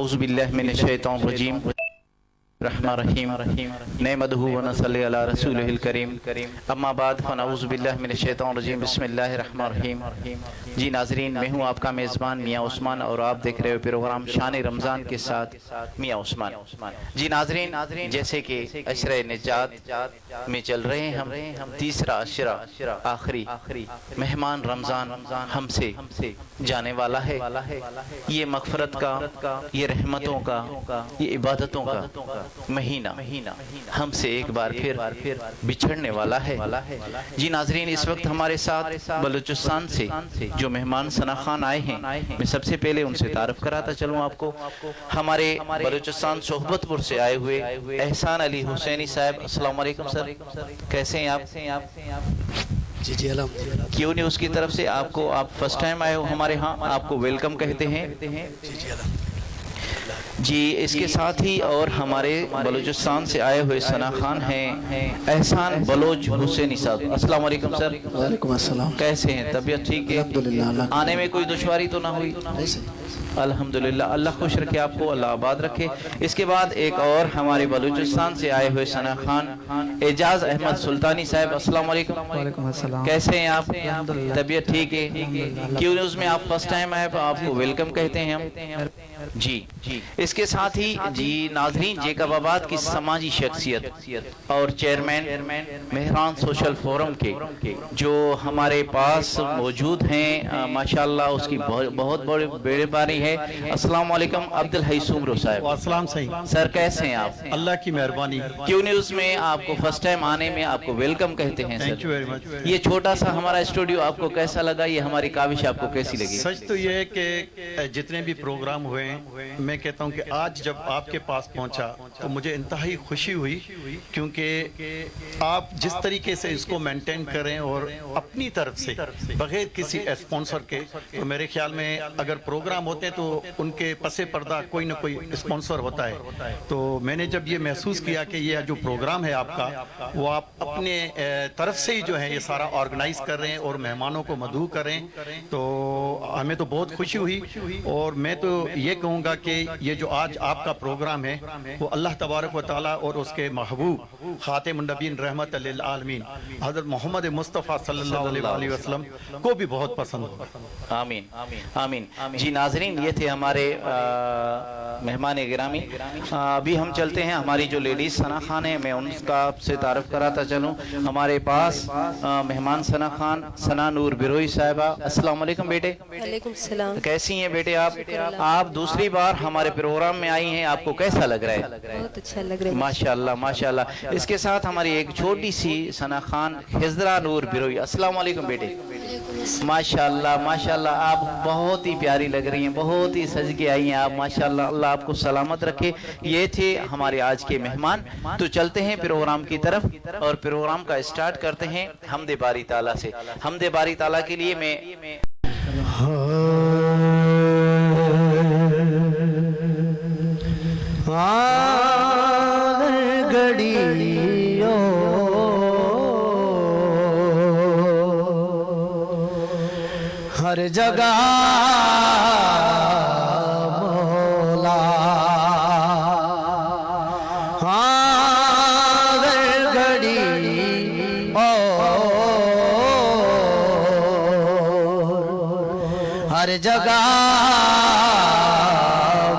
اعوذ باللہ من الشیطان الرجیم رحمن رحیم نحمدہ و نصلی علی رسولہ الکریم اما بعد فنعوذ باللہ من الشیطان الرجیم بسم اللہ الرحمن الرحیم۔ جی ناظرین، میں ہوں آپ کا میزبان میاں عثمان اور آپ دیکھ رہے ہو پروگرام شان رمضان کے ساتھ میاں عثمان۔ جی ناظرین، جیسے کہ عشرہ نجات میں چل رہے ہیں ہم تیسرا عشرہ آخری مہمان رمضان ہم سے جانے والا ہے۔ یہ مغفرت کا، یہ رحمتوں کا، یہ عبادتوں کا مہینہ ہم سے ایک بار پھر بچھڑنے والا ہے۔ جی ناظرین، اس وقت ہمارے ساتھ بلوچستان سے جو مہمان ثنا خان آئے ہیں، میں سب سے پہلے ان سے تعارف کراتا چلوں آپ کو۔ ہمارے بلوچستان صحبت پور سے آئے ہوئے احسان علی حسینی صاحب، السلام علیکم سر، کیسے ہیں آپ؟ جی جی الحمدللہ۔ کیو نیوز کی طرف سے آپ فرسٹ ٹائم آئے ہو ہمارے ہاں، آپ کو ویلکم کہتے ہیں۔ جی جی الحمدللہ۔ جی اس کے ساتھ ہی اور ہمارے بلوچستان سے آئے ہوئے ثنا خان ہیں احسان بلوچ حسینی صاحب، السلام علیکم سر۔ وعلیکم السلام۔ کیسے ہیں؟ طبیعت ٹھیک ہے؟ الحمدللہ۔ آنے میں کوئی دشواری تو نہ ہوئی؟ الحمدللہ، اللہ خوش رکھے آپ کو، اللہ آباد رکھے۔ اس کے بعد ایک اور ہمارے بلوچستان سے آئے ہوئے ثنا خان اعجاز احمد سلطانی صاحب، السلام علیکم۔ وعلیکم السلام۔ کیسے ہیں آپ؟ طبیعت ٹھیک ہے؟ کیو نیوز میں آپ فرسٹ ٹائم آئے، آپ کو ویلکم کہتے ہیں ہم۔ جی اس کے ساتھ ہی جی ناظرین، جیکب آباد کی سماجی شخصیت اور چیئرمین مہران سوشل فورم کے جو ہمارے پاس موجود ہیں، ماشاءاللہ اس کی بہت بڑی باری ہے۔ السلام علیکم عبدالحی سومرو صاحب۔ السلام صحیح سر کیسے ہیں آپ؟ اللہ کی مہربانی۔ کیو نیوز میں آپ کو فرسٹ ٹائم آنے میں آپ کو ویلکم کہتے ہیں thank you sir. Very much. یہ چھوٹا سا ہمارا اسٹوڈیو آپ کو کیسا لگا؟ یہ ہماری کاوش آپ کو کیسی لگی؟ سچ تو یہ ہے کہ جتنے بھی پروگرام ہوئے ہیں، میں کہتا ہوں کہ آج جب آپ کے پاس پہنچا تو مجھے انتہائی خوشی ہوئی، کیونکہ آپ جس طریقے سے اس کو مینٹین کریں اور اپنی طرف سے بغیر کسی اسپانسر کے، تو میرے خیال میں اگر پروگرام ہوتے ہیں تو ان کے پس پردہ کوئی نہ کوئی اسپانسر ہوتا ہے۔ تو میں نے جب یہ محسوس کیا کہ یہ جو پروگرام ہے آپ کا، وہ آپ اپنے طرف سے ہی جو ہے یہ سارا آرگنائز کر رہے ہیں اور مہمانوں کو مدعو کریں، تو ہمیں تو بہت خوشی ہوئی۔ اور میں تو یہ کہوں گا کہ یہ جو آج آپ کا پروگرام ہے وہ اللہ تبارک و تعالیٰ اور اس کے محبوب خاتم النبیین رحمت للعالمین حضرت محمد مصطفیٰ صلی اللہ علیہ وسلم کو بھی بہت پسند ہو۔ آمین آمین۔ جی ناظرین، یہ تھے ہمارے مہمان گرامی۔ ابھی ہم چلتے ہیں ہماری جو لیڈیز ثنا خان ہیں، میں ان کا آپ سے تعارف کراتا چلوں۔ ہمارے پاس مہمان ثنا خان ثنا نور بروئی صاحبہ، السلام علیکم بیٹے۔ وعلیکم السلام۔ کیسی ہیں بیٹے آپ دوسری بار ہمارے پروگرام میں آئی ہیں، آپ کو کیسا لگ رہا ہے؟ بہت اچھا لگ رہا ہے ماشاءاللہ ماشاءاللہ۔ اس کے ساتھ ہماری ایک چھوٹی سی ثنا خان خضرا نور بروئی، السلام علیکم بیٹے۔ ماشاءاللہ ماشاءاللہ، آپ بہت ہی پیاری لگ رہی ہیں، بہت ہی سج کے آئی ہیں آپ، ماشاءاللہ، اللہ آپ کو سلامت رکھے۔ یہ تھے ہمارے آج کے مہمان۔ تو چلتے ہیں پروگرام کی طرف اور پروگرام کا اسٹارٹ کرتے ہیں حمد باری تعالیٰ سے۔ حمد باری تعالیٰ کے لیے میں گھڑیوں ہر جگہ مولا، ہر گھڑی ہر جگہ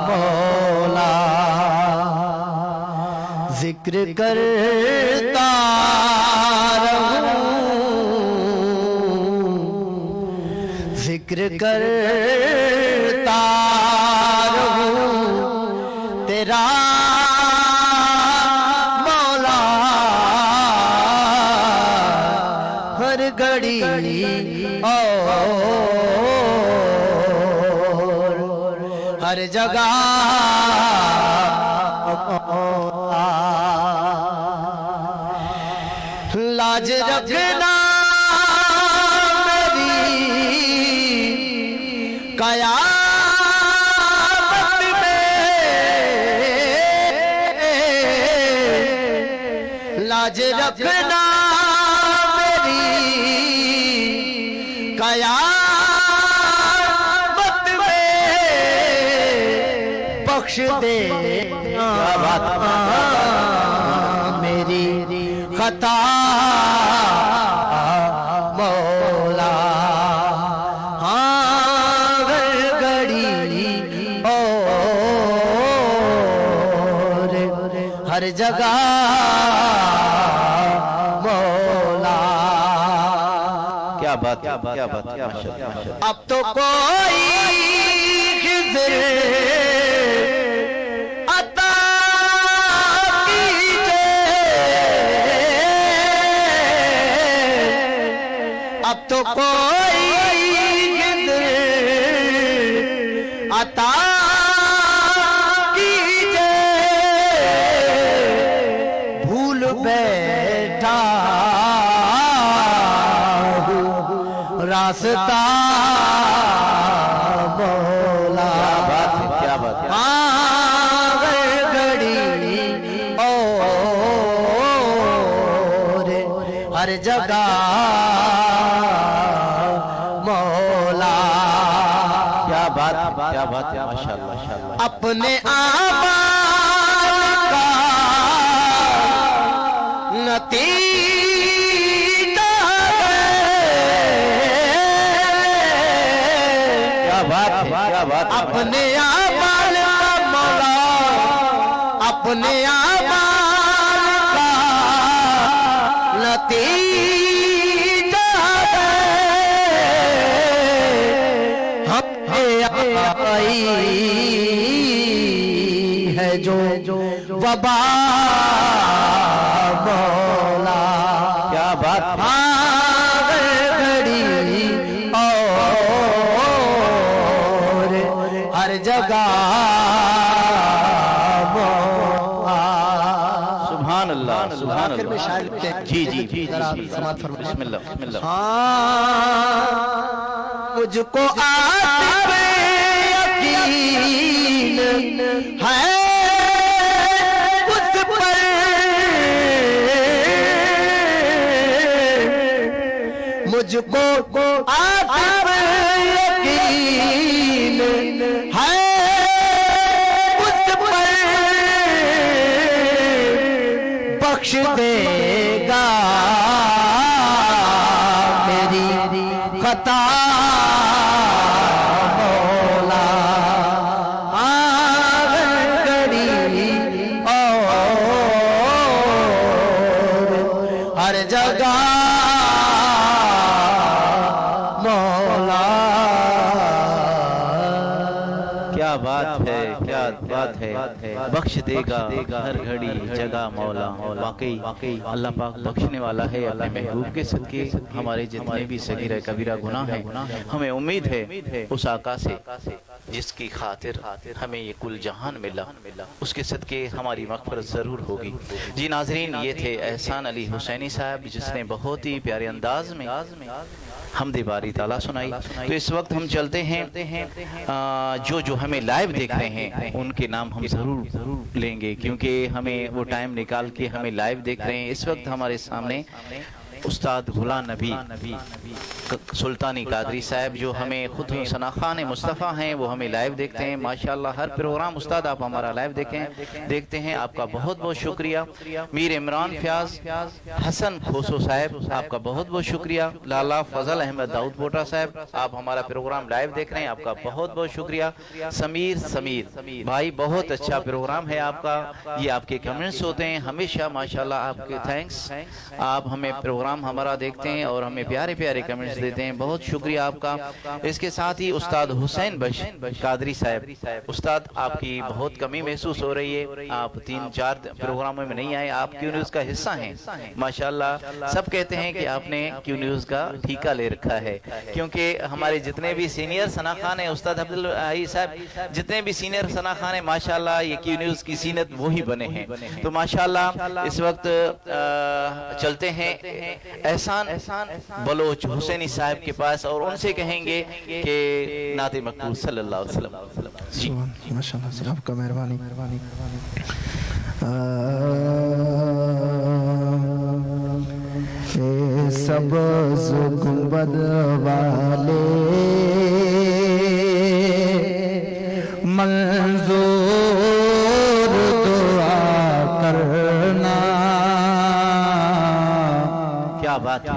مولا، ذکر کرتا رہوں، ذکر کرتا رہوں تیرا مولا، ہر گھڑی اور ہر جگہ لاج رکھنا میری قیامت میں، لاج رکھنا میری قیامت میں، بخش دے میری خطا مولا ہاں گھڑی اور ہر جگہ مولا کیا بات کیا بات اب تو کوئی خضر عطا کیجے اب تو کوئی خضر عطا کیجے بھول بیٹھا راستہ مولا کیا بات گھڑی اور ہر جگہ مولا کیا بات ماشاءاللہ اپنے اعمال کا نتیجہ کیا بات اپنے اعمال کا مولا اپنے اعمال کا نتیجہ ہم آئی ہے جو وبا مولا کیا بات گھڑی اور ہر جگہ سبحان اللہ آخر میں شاعر لکھتے ہیں جی سماعت فرمائیں بسم اللہ مجھ کو آتب یقین ہے اس پر مجھ کو آتب یقین ہے اس پر بخش دے گا میری خطا مولا گھڑی اور ہر جگہ مولا کیا بات ہے بخش دے گا ہر گھڑی جگہ مولا واقعی اللہ پاک بخشنے والا ہے اپنے محبوب کے صدقے ہمارے جتنے بھی صغیرہ کبیرہ گناہ ہیں ہمیں امید ہے اس آقا سے جس کی خاطر ہمیں یہ کل جہان ملا اس کے صدقے ہماری مغفرت ضرور ہوگی جی ناظرین یہ تھے احسان علی حسینی صاحب جس نے بہت ہی پیارے انداز میں حمد باری تعالیٰ سنائی تو اس وقت ہم چلتے ہیں جو ہمیں لائیو دیکھ رہے ہیں ان کے نام ہم ضرور لیں گے کیونکہ ہمیں وہ ٹائم نکال کے ہمیں لائیو دیکھ رہے ہیں اس وقت ہمارے سامنے استاد غلام نبی سلطانی قادری صاحب جو ہمیں خود ثناخان مصطفیٰ ہیں وہ ہمیں لائیو دیکھتے ہیں ماشاءاللہ ہر پروگرام استاد آپ ہمارا لائیو دیکھتے ہیں آپ کا بہت بہت شکریہ میر عمران فیاض حسن کھوسو صاحب آپ کا بہت بہت شکریہ لالا فضل احمد داؤد پوٹا صاحب آپ ہمارا پروگرام لائیو دیکھ رہے ہیں آپ کا بہت بہت شکریہ سمیر بھائی بہت اچھا پروگرام ہے آپ کا یہ آپ کے کمنٹس ہوتے ہیں ہمیشہ ماشاءاللہ آپ کے تھینکس آپ ہمیں پروگرام ہمارا دیکھتے ہیں اور ہمیں پیارے پیارے کمنٹس دیتے ہیں بہت شکریہ آپ کا اس کے ساتھ ہی استاد حسین بش قادری صاحب استاد آپ کی بہت کمی محسوس ہو رہی ہے آپ 3-4 پروگراموں میں نہیں آئے آپ کیو نیوز کا حصہ ہیں ماشاءاللہ سب کہتے ہیں کہ آپ نے کیو نیوز کا ٹھیکہ لے رکھا ہے کیونکہ ہمارے جتنے بھی سینئر ثناخان ہیں استاد عبدالعزیز صاحب جتنے بھی سینئر ثناخان ہیں ماشاءاللہ یہ کیو نیوز کی زینت وہی بنے ہیں تو ماشاءاللہ اس وقت چلتے ہیں احسان بلوچ حسینی صاحب کے پاس اور ان سے کہیں گے کہ نعت مقبول صلی اللہ علیہ وسلم جی ماشاءاللہ سے آپ کا مہربانی اے سبز گنبد والے منظور بات ہے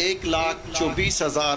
1,24,000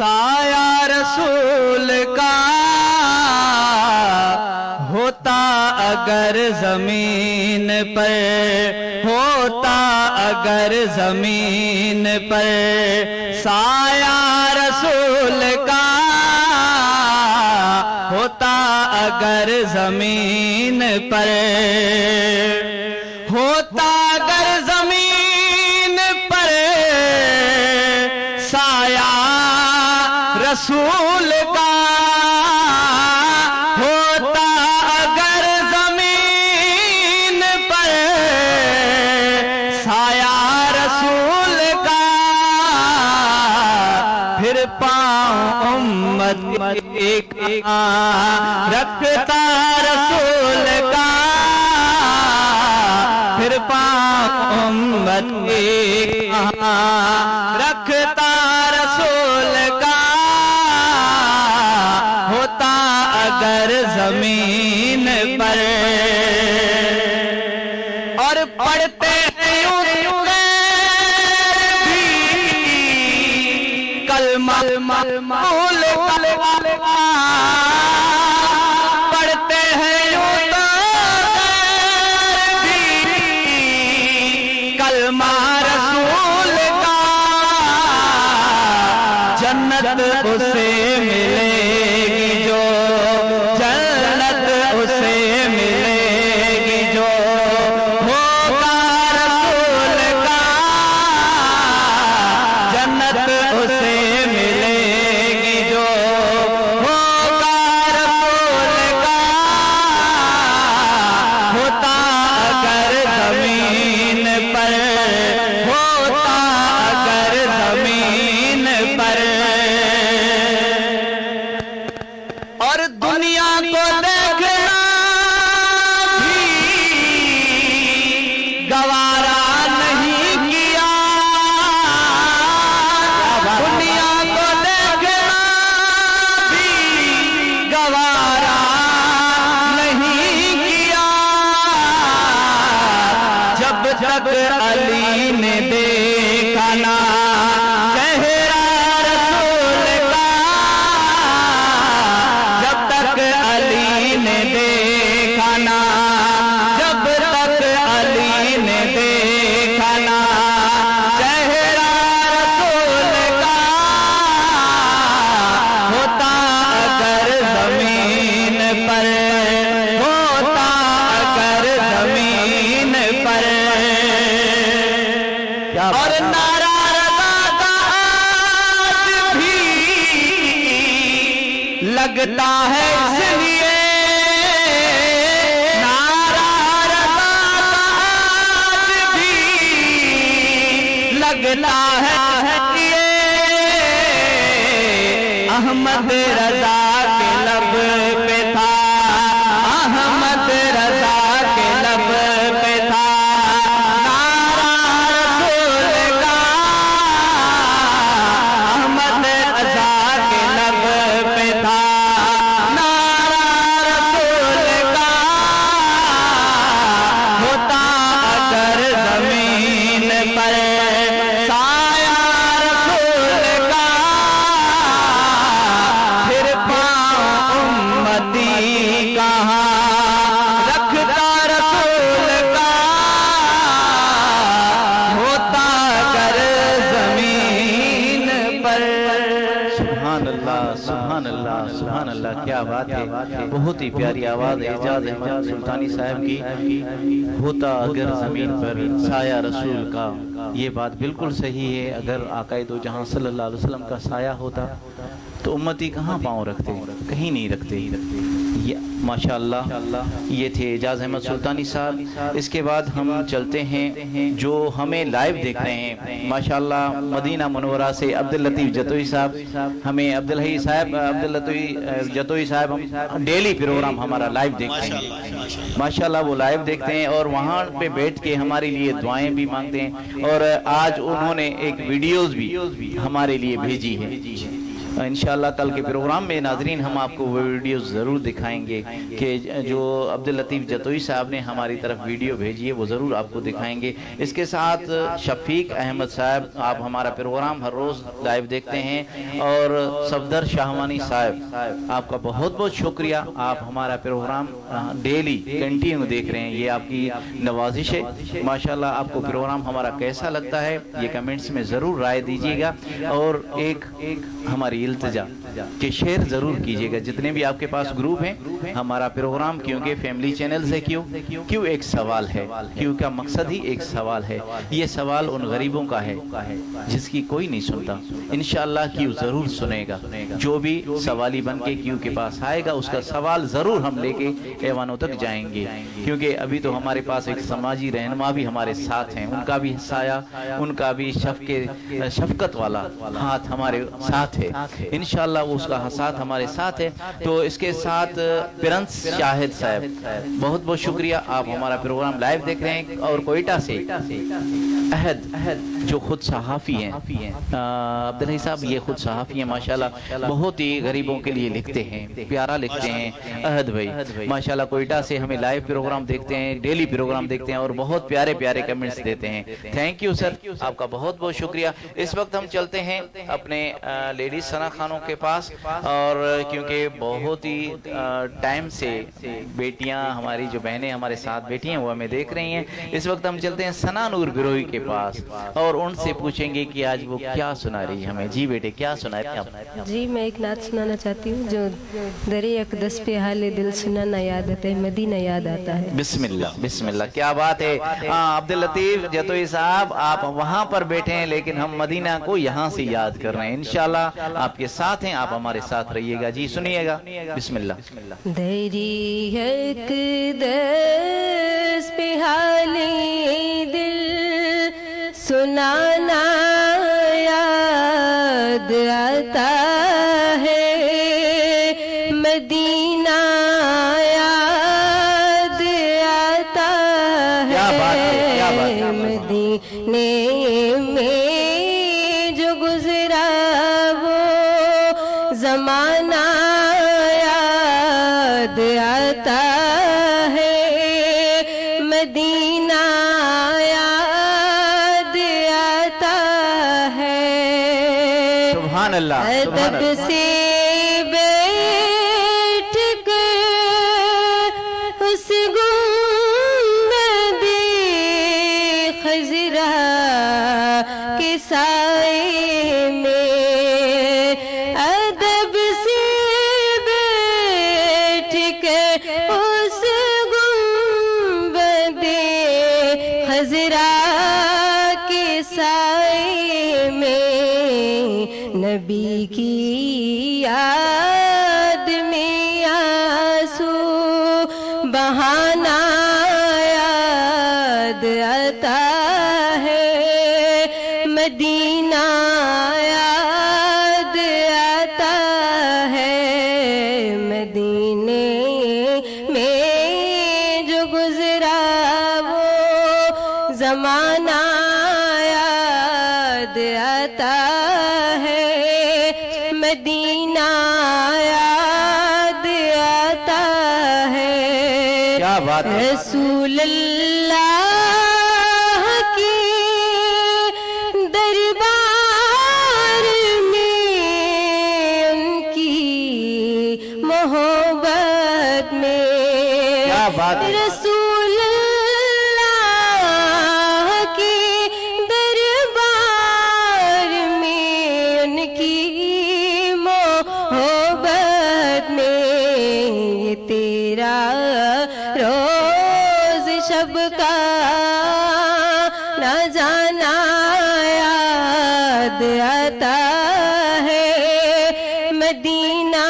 سایہ رسول کا ہوتا اگر زمین پر، ہوتا اگر زمین پر سایہ رسول کا ہوتا اگر زمین پر، ہوتا اگر زمین پر سایہ رسول کا، ہوتا اگر زمین پر سایہ رسول کا، پھر پاؤں امت ایک رکھتا رسول کا، پھر پاؤں امت ایک رکھتا رسول کا، ہوتا اگر زمین پر، اور پڑھتے ہیں یوں بھی کلمہ قول کا، پڑھتے ہیں یوں بھی کلمہ رسول کا، جنت اسے ملے گی جو، جنت اسے ملے گی جو ہوگا رسول کا، جنت اسے ملے گی جو ہوگا رسول کا، ہوتا اگر زمین پر، ہوتا اگر زمین پر، اور دنیا کو دیکھنا بھی گوارا نہیں کیا، دنیا کو دیکھنا بھی گوارا نہیں کیا، جب تک علی نے دیکھا نا چہرہ رسول کا، جب تک علی نے دیکھا نا، جب تک علی نے دیکھا نا چہرہ رسول کا، ہوتا اگر زمین پر، ہوتا اگر زمین پر، اور نعرہ رضا کا آج بھی لگتا ہے اس لیے، نعرہ رضا کا آج بھی لگتا ہے اس لیے، احمد رضا کے لب پہ تھا، احمد رضا کے لب پہ تھا نعرہ رسول کا، احمد رضا کے لب پہ تھا نعرہ رسول کا، ہوتا اگر زمین پر سایہ رسول کا، پھر پاؤں امتی کہاں رکھتا رسول کا، ہوتا اگر زمین پر۔ سبحان اللہ، سبحان اللہ، سبحان اللہ، کیا بات ہے، بہت ہی پیاری آواز اعجاز احمد سلطانی صاحب کی، ہوتا اگر زمین پر سایہ رسول کا، یہ بات بالکل صحیح ہے، اگر آقا دو جہاں صلی اللہ علیہ وسلم کا سایہ ہوتا تو امتی کہاں پاؤں رکھتے، کہیں نہیں رکھتے، ماشاءاللہ یہ تھے اعجاز احمد سلطانی صاحب۔ اس کے بعد ہم چلتے ہیں جو ہمیں لائیو دیکھ رہے ہیں، ماشاءاللہ مدینہ منورہ سے عبداللطیف جتوئی صاحب، ہمیں عبدالحی صاحب، عبداللطیف جتوئی صاحب ہم ڈیلی پروگرام ہمارا لائیو دیکھتے ہیں، ماشاءاللہ وہ لائیو دیکھتے ہیں اور وہاں پہ بیٹھ کے ہمارے لیے دعائیں بھی مانگتے ہیں، اور آج انہوں نے ایک ویڈیوز بھی ہمارے لیے بھیجی ہے، انشاءاللہ کل کے پروگرام میں ناظرین ہم آپ کو وہ ویڈیو ضرور دکھائیں گے کہ جو عبداللطیف جتوئی صاحب نے ہماری طرف ویڈیو بھیجی ہے وہ ضرور آپ کو دکھائیں گے۔ اس کے ساتھ شفیق احمد صاحب، آپ ہمارا پروگرام ہر روز لائیو دیکھتے ہیں، اور صفدر شاہوانی صاحب آپ کا بہت بہت شکریہ، آپ ہمارا پروگرام ڈیلی کنٹینیو دیکھ رہے ہیں، یہ آپ کی نوازش ہے۔ ماشاءاللہ آپ کو پروگرام ہمارا کیسا لگتا ہے یہ کمنٹس میں ضرور رائے دیجیے گا، اور ایک ہماری التجا کہ شیئر ضرور کیجیے گا جتنے بھی آپ کے پاس گروپ ہیں۔ ہمارا پروگرام کیونکہ فیملی چینل سے کیوں ایک سوال ہے، کیوں کا مقصد ہی ایک سوال ہے، یہ سوال ان غریبوں کا ہے جس کی کوئی نہیں سنتا، انشاءاللہ کیوں ضرور سنے گا۔ جو بھی سوالی بن کے کیوں کے پاس آئے گا اس کا سوال ضرور ہم لے کے ایوانوں تک جائیں گے، کیونکہ ابھی تو ہمارے پاس ایک سماجی رہنما بھی ہمارے ساتھ ہیں، ان کا بھی سایہ، ان کا بھی شفقت والا ہاتھ ہمارے ساتھ ہے، انشاءاللہ اس کا ساتھ ہمارے ساتھ ہے۔ تو اس کے ساتھ پرنس شاہد صاحب بہت بہت شکریہ، آپ ہمارا پروگرام لائیو دیکھ رہے ہیں، اور کوئٹہ سے احد جو خود صحافی ہیں، عبداللہ صاحب یہ خود صحافی ہیں ماشاءاللہ، بہت ہی غریبوں کے لیے لکھتے ہیں، پیارا لکھتے ہیں احد بھائی ماشاءاللہ، کوئٹہ سے ہمیں لائیو پروگرام دیکھتے ہیں، ڈیلی پروگرام دیکھتے ہیں، اور بہت پیارے پیارے کمنٹس دیتے ہیں۔ تھینک یو سر، آپ کا بہت بہت شکریہ۔ اس وقت ہم چلتے ہیں اپنے لیڈیز ثنا خانوں کے پاس، اور کیونکہ بہت ہی ٹائم سے بیٹیاں ہماری جو بہنیں ہمارے ساتھ بیٹھی ہیں وہ ہمیں دیکھ رہی ہیں، اس وقت ہم چلتے ہیں ثنا نور گروہی کے پاس اور ان سے پوچھیں گے کہ آج وہ کیا سنا رہی ہمیں۔ جی بیٹے کیا سنا رہی ہیں؟ جی میں ایک نعت سنانا چاہتی ہوں جو درِ اقدس پہ حال دل سنانا یاد آتا ہے، مدینہ یاد آتا ہے۔ بسم اللہ بسم اللہ، کیا بات ہے۔ عبداللطیف جتوئی صاحب آپ وہاں پر بیٹھے ہیں لیکن ہم مدینہ کو یہاں سے یاد کر رہے ہیں، انشاءاللہ آپ کے ساتھ ہیں، آپ ہمارے ساتھ رہیے گا۔ جی سنیے گا، بسم اللہ۔ درِ اقدس پہ حال دل سنانا یاد آتا ہے، مدینہ یاد آتا ہے، مدینے میں جو گزرا وہ زمانہ یاد آتا ہے، مدینہ یاد آتا ہے۔ سبحان اللہ، سبحان ادب اللہ۔ سے بیٹھ کر اس گنبد خضرا کے سائے میں، ادب سے بیٹھ کر اس گنبد خضرا کے سائے میں، نبی کی یاد میں آنسو بہانا یاد آتا ہے، مدینہ یاد آتا ہے، مدینے میں جو گزرا وہ زمانہ یاد آتا ہے، مدینہ یاد آتا ہے۔ کیا بات ہے۔ رسول اللہ کی دربار میں، ان کی محبت میں، کیا بات ہے۔ رسول اللہ کی دربار میں، ان کی محبت میں، یہ تیرا روز شب کا نہ جانا یاد آتا ہے، مدینہ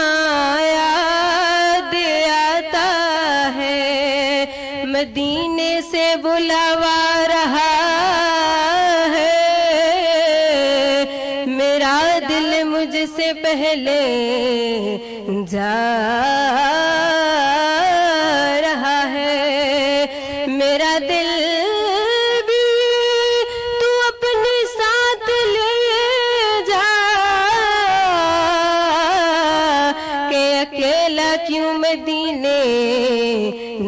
یاد آتا ہے، مدینے سے بلاوا رہا ہے، میرا دل مجھ سے پہلے جا رہا ہے، میرا دل بھی تو اپنے ساتھ لے جا،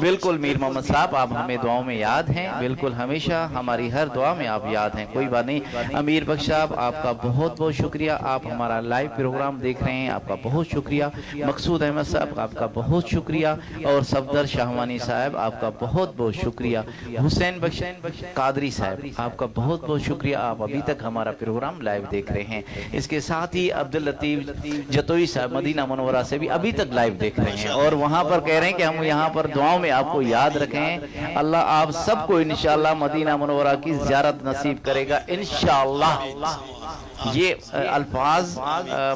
بالکل میر محمد صاحب آپ ہمیں دعاؤں میں یاد ہیں, بالکل ہمیشہ ہماری ہر دعا میں آپ یاد ہیں, کوئی بات نہیں. امیر بخش صاحب آپ کا بہت بہت شکریہ, آپ ہمارا لائیو پروگرام دیکھ رہے ہیں, آپ کا بہت شکریہ. مقصود احمد صاحب آپ کا بہت شکریہ, اور صفدر شاہوانی صاحب آپ کا بہت بہت شکریہ. حسین بخش قادری صاحب آپ کا بہت بہت شکریہ, آپ ابھی تک ہمارا پروگرام لائیو دیکھ رہے ہیں. اس کے ساتھ ہی عبداللطیف جتوئی صاحب مدینہ منورہ سے بھی ابھی تک لائیو دیکھ رہے ہیں, اور وہاں پر کہہ رہے ہیں کہ ہم یہاں پر دعاؤں میں آپ کو یاد رکھیں. اللہ آپ سب کو انشاءاللہ مدینہ منورہ کی زیارت نصیب کرے گا انشاءاللہ. یہ الفاظ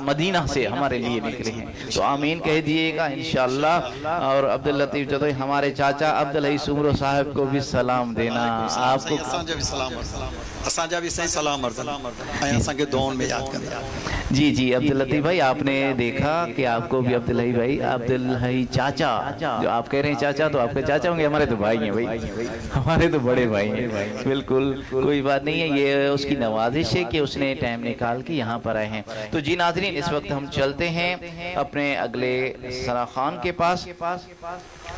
مدینہ سے ہمارے لیے نکلے ہیں, تو آمین کہہ دیئے گا انشاءاللہ. اور عبداللطیف جتوئی ہمارے چاچا عبدالحی سمرو صاحب کو بھی سلام دینا. آپ کو اسانجا بھی صحیح سلام اسان کے دعاؤں میں یاد کرنا. جی جی عبداللطیف بھائی, آپ نے دیکھا کہ آپ کو بھی عبدالحی بھائی, عبدالحی چاچا, جو آپ کہہ رہے ہیں چاچا, تو آپ کے چاچا ہوں گے, ہمارے تو بھائی ہیں بھائی, ہمارے تو بڑے بھائی ہیں. بالکل کوئی بات نہیں ہے, یہ اس کی نوازش ہے کہ اس نے ٹائم نکال کے یہاں پر آئے ہیں. تو جی ناظرین, اس وقت ہم چلتے ہیں اپنے اگلے ثنا خان کے پاس,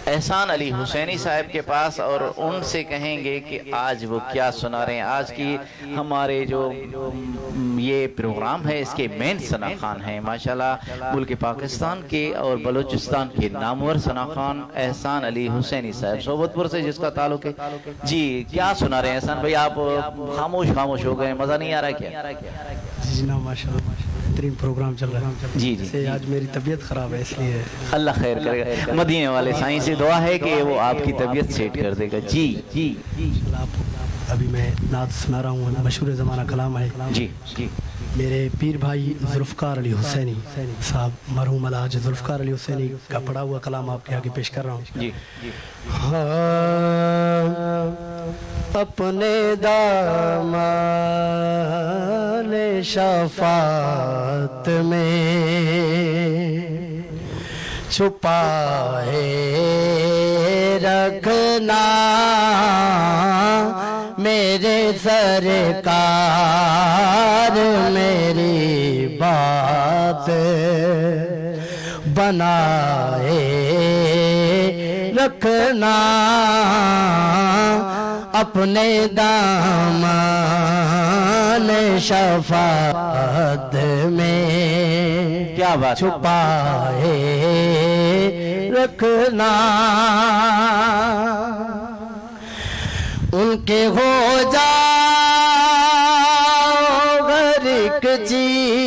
احسان علی حسینی صاحب کے پاس, اور ان سے کہیں گے کہ آج وہ کیا سنا رہے ہیں. آج کی ہمارے جو یہ پروگرام ہے اس کے مین ثنا خان ہیں ماشاءاللہ, ملک پاکستان کے اور بلوچستان کے نامور ثنا خان احسان علی حسینی صاحب صوبت پور سے جس کا تعلق ہے. جی کیا سنا رہے ہیں احسان بھائی, آپ خاموش ہو گئے, مزہ نہیں آ رہا کیا؟ جی جناب ماشاءاللہ بہترین پروگرام چل رہا ہے. جی جی, آج میری طبیعت خراب ہے اس لیے اللہ خیر کرے گا. مدینے والے سائیں سے دعا ہے کہ وہ آپ کی طبیعت سیٹ کر دے گا. جی جی آپ ابھی میں نعت سنا رہا ہوں, مشہور زمانہ کلام ہے. جی جی, میرے پیر بھائی ذوالفقار علی حسینی صاحب مرحوم الحاج ذوالفقار علی حسینی کا پڑھا ہوا کلام آپ کے آگے پیش کر رہا ہوں. جی اپنے دامن شفاعت میں چھپائے رکھنا میرے سرکار, میری بات بنائے رکھنا اپنے دامن شفاعت میں کیا بات, چھپائے رکھنا. ان کے ہو جاؤ ہر ایک چیز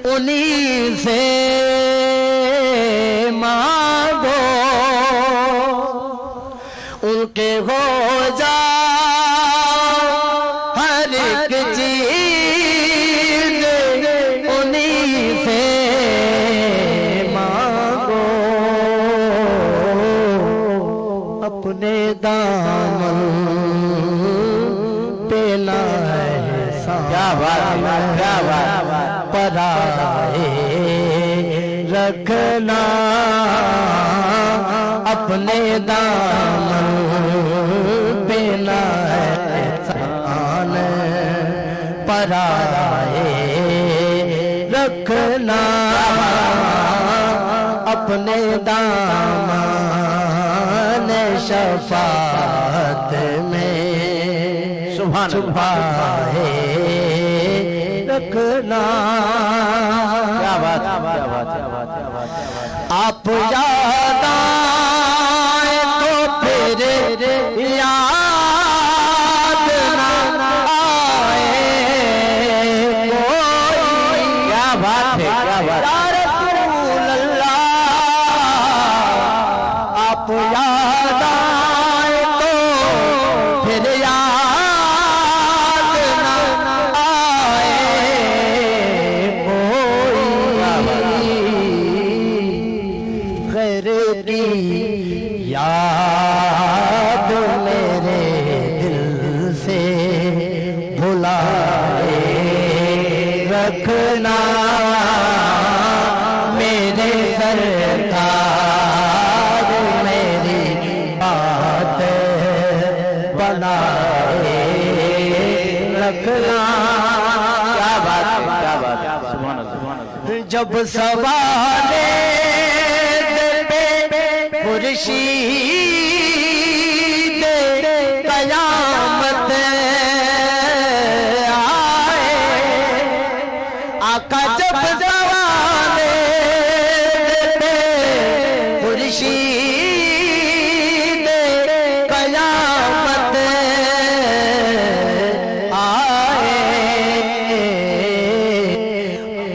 انہی سے مانگو, ان کے ہو جاؤ ہر ایک چیز انہی سے مانگو, اپنے دامن پہ نہ پرائے رکھنا, اپنے دامن پہ نہ احسان پرائے رکھنا, اپنے دامن شفاعت میں چھپائے رکھنا. کیا بات, آپ یاد آئے تو پھر یاد نہ آئے کوئی. کیا بات ہے, کیا بات, یا رسول اللہ آپ یاد آئے تو پھر یاد نہ آئے کوئی. غیر کی یاد میرے دل سے بھلائے رکھنا, میرے سرکار میری بات بنائے رکھنا. کیا بات, کیا بات, سبحان اللہ, جب سوالے خورشید قیامت آئے آقا جب سوالے خورشید قیامت آئے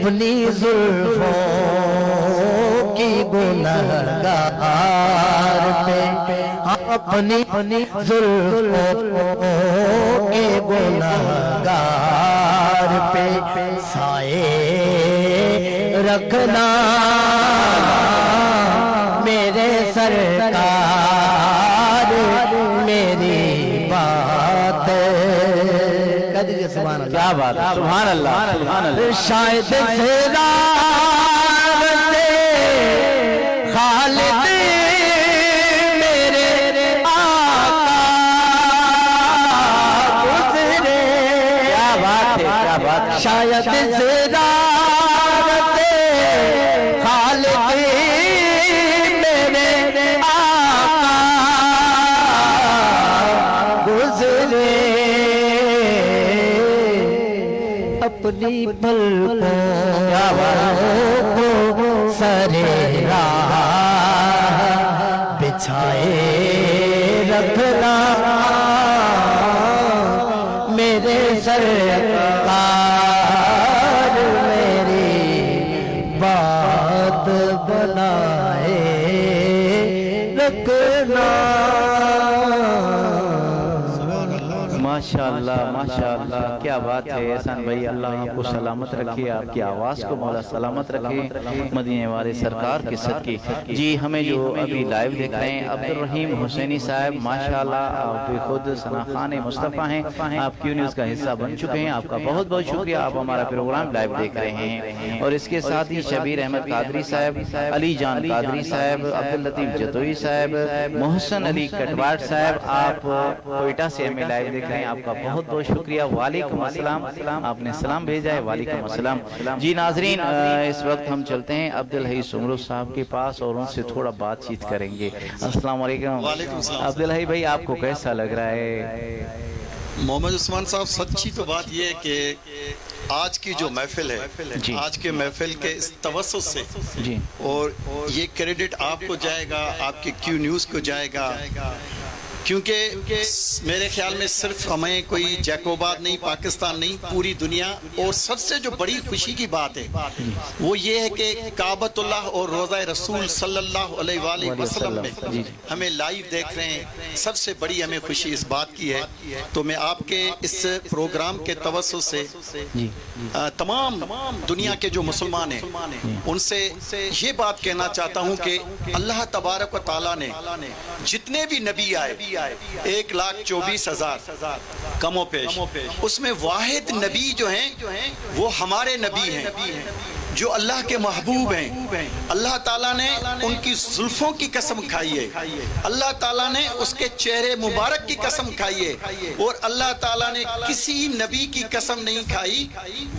اپنی زلفوں کی گنہگار پہ اپنی زلفوں کے گنہگار پہ سائے رکھنا میرے سرکار میری بات کیا بات ہے سبحان اللہ سبحان اللہ شاید فراق سے خالد میرے آقا گزرے کیا بات ہے کیا بات ہے شاید فراق سے خالد میرے آقا گزرے اپنی پلکوں کو سرے راہ بچھائے رکھنا میرے سرکار میری بات بنائے رکھنا ماشاءاللہ ماشاءاللہ کیا بات ہے احسان بھائی اللہ آپ کو سلامت رکھے آپ کی آواز کو مولا سلامت رکھے مدینے والے سرکار کے صدقے جی ہمیں جو ابھی لائیو دیکھ رہے ہیں عبدالرحیم حسینی صاحب ماشاءاللہ آپ بھی خود ثنا خان مصطفیٰ ہیں آپ کیو نیوز کا حصہ بن چکے ہیں آپ کا بہت بہت شکریہ آپ ہمارا پروگرام لائیو دیکھ رہے ہیں اور اس کے ساتھ ہی شبیر احمد قادری صاحب علی جان قادری صاحب عبداللطیف جتوئی صاحب محسن علی کٹواٹ صاحب آپ کوئٹہ سے ہمیں لائیو دیکھ رہے ہیں آپ کا بہت بہت شکریہ وعلیکم السلام آپ نے سلام بھیجا ہے وعلیکم السلام جی ناظرین اس وقت ہم چلتے ہیں عبدالحی سمرو صاحب کے پاس اور ان سے تھوڑا بات چیت کریں گے السلام علیکم عبدالحی بھائی آپ کو کیسا لگ رہا ہے محمد عثمان صاحب سچی تو بات یہ ہے کہ آج کی جو محفل ہے آج کے محفل کے اس توسط سے اور یہ کریڈٹ آپ کو جائے گا آپ کے کیو نیوز کو جائے گا کیونکہ میرے خیال میں صرف ہمیں کوئی جیکوباد نہیں پاکستان نہیں پوری دنیا اور سب سے جو بڑی خوشی کی بات ہے وہ یہ ہے کہ کعبۃ اللہ اور روضہ رسول صلی اللہ علیہ وآلہ وسلم میں ہمیں لائیو دیکھ رہے ہیں سب سے بڑی ہمیں خوشی اس بات کی ہے تو میں آپ کے اس پروگرام کے توسط سے تمام دنیا کے جو مسلمان ہیں ان سے یہ بات کہنا چاہتا ہوں کہ اللہ تبارک و تعالیٰ نے جتنے بھی نبی آئے 1,24,000 کم و پیش اس میں واحد نبی جو ہیں وہ ہمارے نبی ہیں جو اللہ کے محبوب ہیں اللہ تعالیٰ نے ان کی زلفوں کی قسم کھائی ہے اللہ تعالیٰ نے اس کے چہرے مبارک کی قسم کھائی ہے اور اللہ تعالیٰ نے کسی نبی کی قسم نہیں کھائی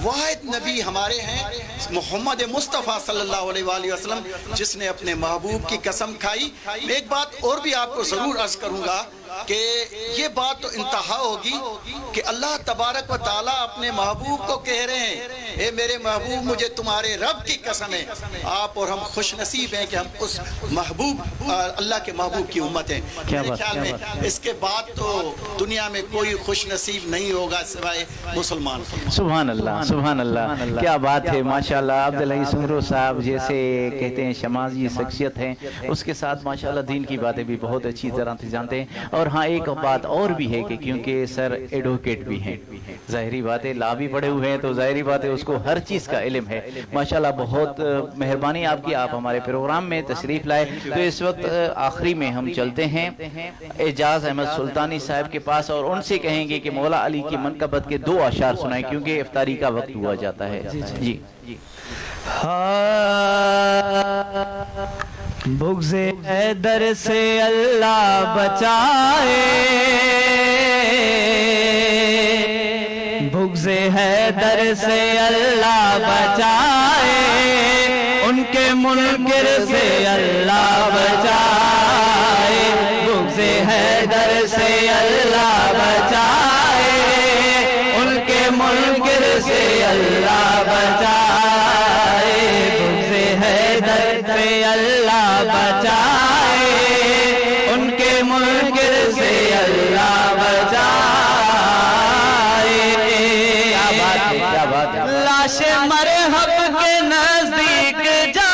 واحد نبی ہمارے ہیں محمد مصطفیٰ صلی اللہ علیہ وآلہ وسلم جس نے اپنے محبوب کی قسم کھائی میں ایک بات اور بھی آپ کو ضرور عرض کروں گا کہ یہ بات تو انتہا ہوگی کہ اللہ تبارک و تعالیٰ اپنے محبوب کو کہہ رہے ہیں اے میرے محبوب مجھے تمہارے رب کی قسم ہے آپ اور ہم خوش نصیب ہیں کہ ہم اس محبوب اللہ کے محبوب کی امت ہیں میرے خیال میں اس کے بعد تو دنیا میں کوئی خوش نصیب نہیں ہوگا سوائے مسلمان سبحان اللہ کیا بات ہے ماشاءاللہ عبدالحی سمرو صاحب جیسے کہتے ہیں شمازی شخصیت ہیں اس کے ساتھ ماشاءاللہ دین کی باتیں بھی بہت اچھی طرح سے جانتے ہیں اور ہاں ایک بات اور بھی ہے کہ کیونکہ سر ایڈوکیٹ بھی ہیں ظاہری بات ہے لا بھی پڑے ہوئے ہیں تو ظاہری بات ہے اس کو ہر چیز کا علم ہے ماشاءاللہ بہت مہربانی آپ کی آپ ہمارے پروگرام میں تشریف لائے تو اس وقت آخری میں ہم چلتے ہیں اعجاز احمد سلطانی صاحب کے پاس اور ان سے کہیں گے کہ مولا علی کی منقبت کے 2 اشعار سنائیں کیونکہ افطاری کا وقت ہوا جاتا ہے جی بغض حیدر سے اللہ بچائے بغض حیدر سے اللہ بچائے منکر سے اللہ بچائے، بغض حیدر سے اللہ بچائے، ان کے منکر سے اللہ بچائے، بغض حیدر سے اللہ بچائے، ان کے منکر سے اللہ بچائے۔ کیا بات ہے، لاش مرحب کے نزدیک جا،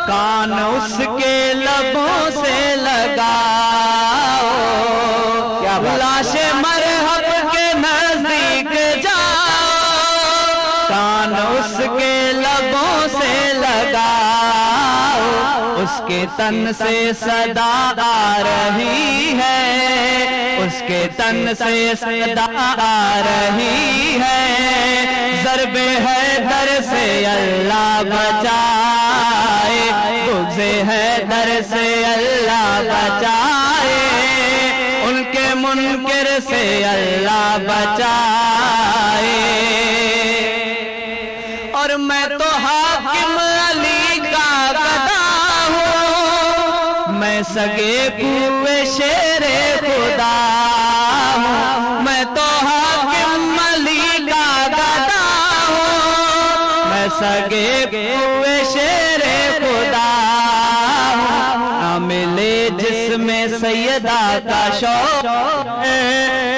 کان اس کے لبوں سے لگاؤ، لاش مرحب کے نزدیک جا، کان اس کے لبوں سے لگاؤ، اس کے تن سے صدا آ رہی ہے، اس کے تن سے صدا آ رہی ہے، ضرب حیدر سے اللہ بچائے، بغض حیدر سے اللہ بچائے، ان کے منکر سے اللہ بچائے۔ اور میں تو حاکم علی کا گدا ہوں، میں سگے پوئے شیر خدا ہوں، میں تو حاکم علی کا گدا ہوں، میں سگے پوئے شیر خدا ہوں، نہ ملے جس میں سیدہ کا شوق ہے،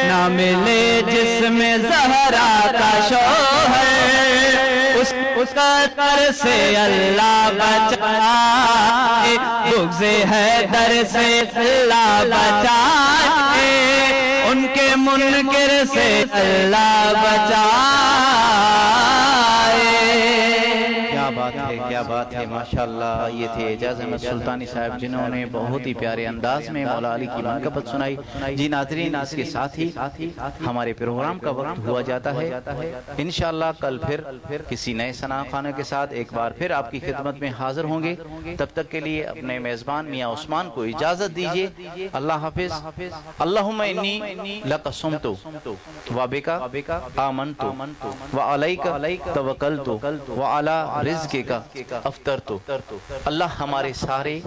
نہ ملے جس میں زہرا کا شوق ہے، اس کا در سے اللہ بچائے، بغض حیدر سے اللہ بچائے، ان کے منکر سے اللہ بچائے۔ کیا بات ہے، کیا بات ہے، ماشاءاللہ۔ یہ تھے اعجاز احمد سلطانی صاحب، جنہوں نے بہت ہی پیارے انداز میں مولا علی کی منقبت سنائی۔ جی ناظرین، اس کے ساتھ ہی ہمارے پروگرام کا وقت ہوا جاتا ہے۔ انشاءاللہ کل پھر کسی نئے ثنا خانے کے ساتھ ایک بار پھر آپ کی خدمت میں حاضر ہوں گے۔ تب تک کے لیے اپنے میزبان میاں عثمان کو اجازت دیجیے۔ اللہ حافظ۔ اللہم انی لک صمت وبک آمنت وعلیک توکلت وعلی رزقک افطرت۔ اللہ ہمارے سارے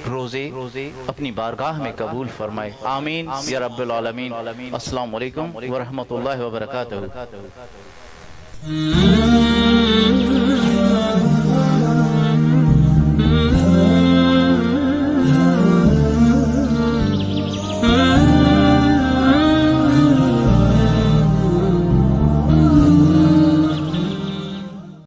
روزے اپنی بارگاہ میں قبول فرمائے، آمین یا رب العالمین۔ السلام علیکم ورحمۃ اللہ وبرکاتہ۔